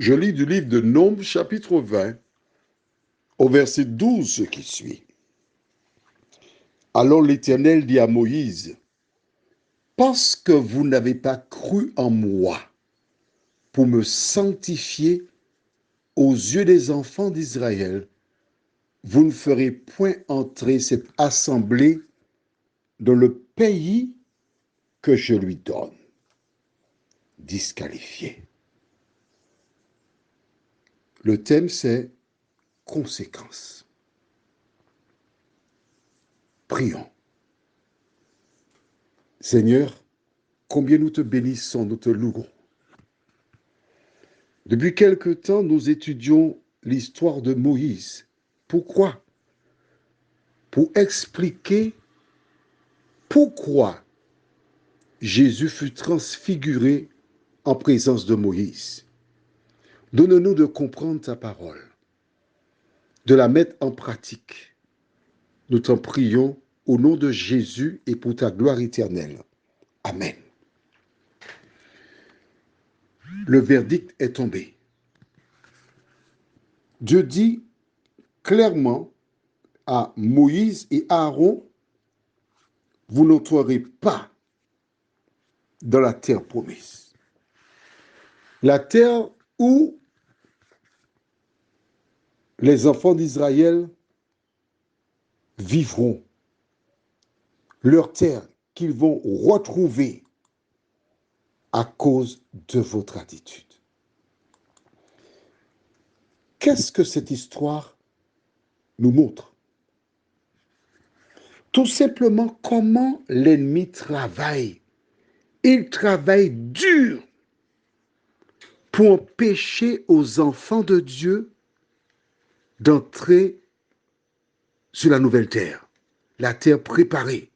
Je lis du livre de Nombres, chapitre 20, au verset 12, ce qui suit. Alors l'Éternel dit à Moïse, « Parce que vous n'avez pas cru en moi pour me sanctifier aux yeux des enfants d'Israël, vous ne ferez point entrer cette assemblée dans le pays que je lui donne. » Disqualifié. Le thème, c'est conséquences. Prions. Seigneur, combien nous te bénissons, nous te louons. Depuis quelque temps, nous étudions l'histoire de Moïse. Pourquoi? Pour expliquer pourquoi Jésus fut transfiguré en présence de Moïse. Donne-nous de comprendre ta parole, de la mettre en pratique. Nous t'en prions au nom de Jésus et pour ta gloire éternelle. Amen. Le verdict est tombé. Dieu dit clairement à Moïse et à Aaron, vous n'entrerez pas dans la terre promise. La terre où les enfants d'Israël vivront, leur terre qu'ils vont retrouver à cause de votre attitude. Qu'est-ce que cette histoire nous montre? Tout simplement comment l'ennemi travaille. Il travaille dur pour empêcher aux enfants de Dieu d'entrer sur la nouvelle terre, la terre préparée.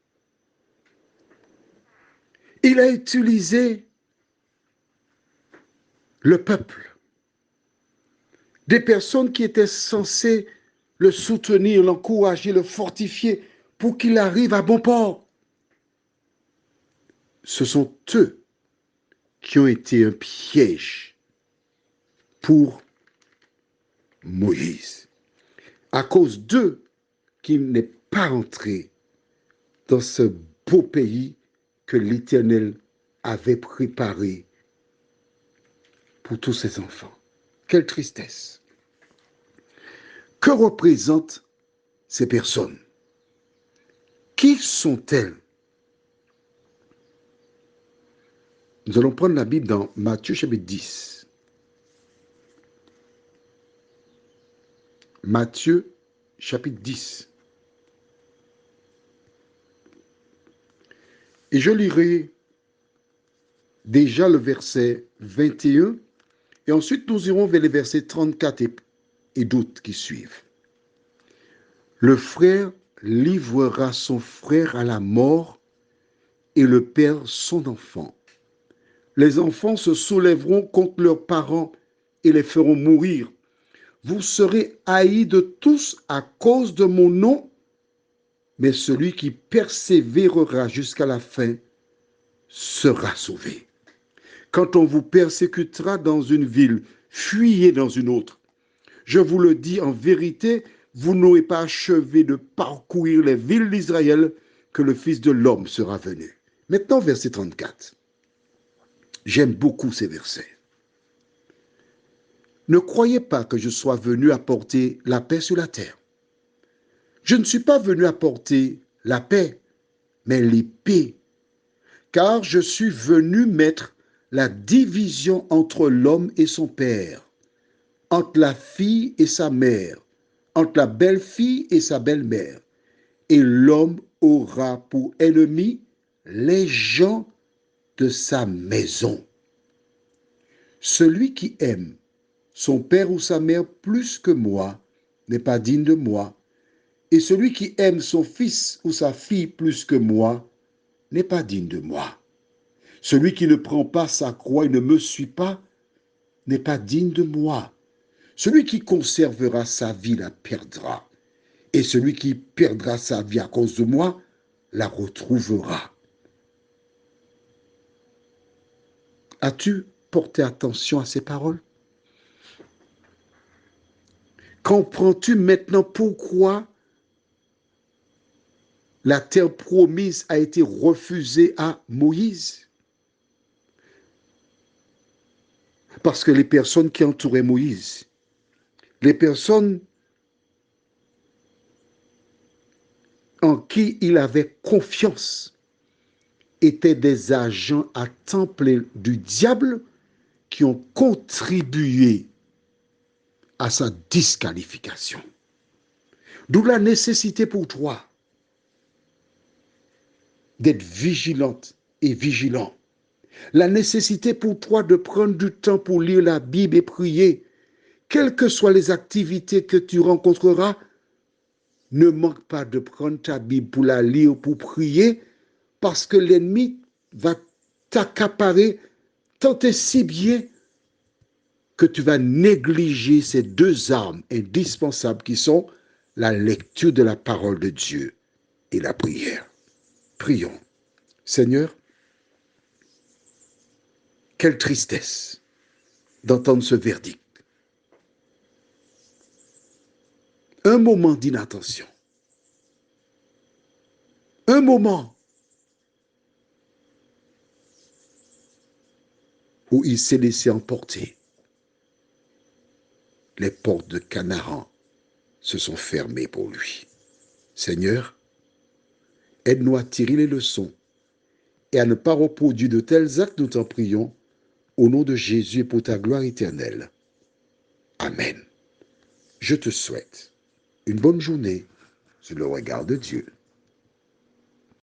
Il a utilisé le peuple, des personnes qui étaient censées le soutenir, l'encourager, le fortifier pour qu'il arrive à bon port. Ce sont eux qui ont été un piège pour Moïse. À cause d'eux qu'il n'est pas entré dans ce beau pays que l'Éternel avait préparé pour tous ses enfants. Quelle tristesse! Que représentent ces personnes? Qui sont-elles? Nous allons prendre la Bible dans Matthieu chapitre 10. Matthieu chapitre 10. Et je lirai déjà le verset 21 et ensuite nous irons vers les versets 34 et d'autres qui suivent. Le frère livrera son frère à la mort et le père son enfant. Les enfants se soulèveront contre leurs parents et les feront mourir. Vous serez haïs de tous à cause de mon nom, mais celui qui persévérera jusqu'à la fin sera sauvé. Quand on vous persécutera dans une ville, fuyez dans une autre. Je vous le dis en vérité, vous n'aurez pas achevé de parcourir les villes d'Israël que le Fils de l'homme sera venu. Maintenant, verset 34. J'aime beaucoup ces versets. Ne croyez pas que je sois venu apporter la paix sur la terre. Je ne suis pas venu apporter la paix, mais l'épée, car je suis venu mettre la division entre l'homme et son père, entre la fille et sa mère, entre la belle-fille et sa belle-mère, et l'homme aura pour ennemi les gens de sa maison. Celui qui aime son père ou sa mère plus que moi n'est pas digne de moi, et celui qui aime son fils ou sa fille plus que moi n'est pas digne de moi. Celui qui ne prend pas sa croix et ne me suit pas n'est pas digne de moi. Celui qui conservera sa vie la perdra, et celui qui perdra sa vie à cause de moi la retrouvera. As-tu porté attention à ces paroles? Comprends-tu maintenant pourquoi la terre promise a été refusée à Moïse? Parce que les personnes qui entouraient Moïse, les personnes en qui il avait confiance, étaient des agents à temps plein du diable qui ont contribué à sa disqualification. D'où la nécessité pour toi d'être vigilante et vigilant. La nécessité pour toi de prendre du temps pour lire la Bible et prier. Quelles que soient les activités que tu rencontreras, ne manque pas de prendre ta Bible pour la lire, pour prier, parce que l'ennemi va t'accaparer tant et si bien que tu vas négliger ces deux armes indispensables qui sont la lecture de la parole de Dieu et la prière. Prions. Seigneur, quelle tristesse d'entendre ce verdict. Un moment d'inattention. Un moment où il s'est laissé emporter. Les portes de Canaan se sont fermées pour lui. Seigneur, aide-nous à tirer les leçons et à ne pas reproduire de tels actes, nous t'en prions, au nom de Jésus et pour ta gloire éternelle. Amen. Je te souhaite une bonne journée sous le regard de Dieu.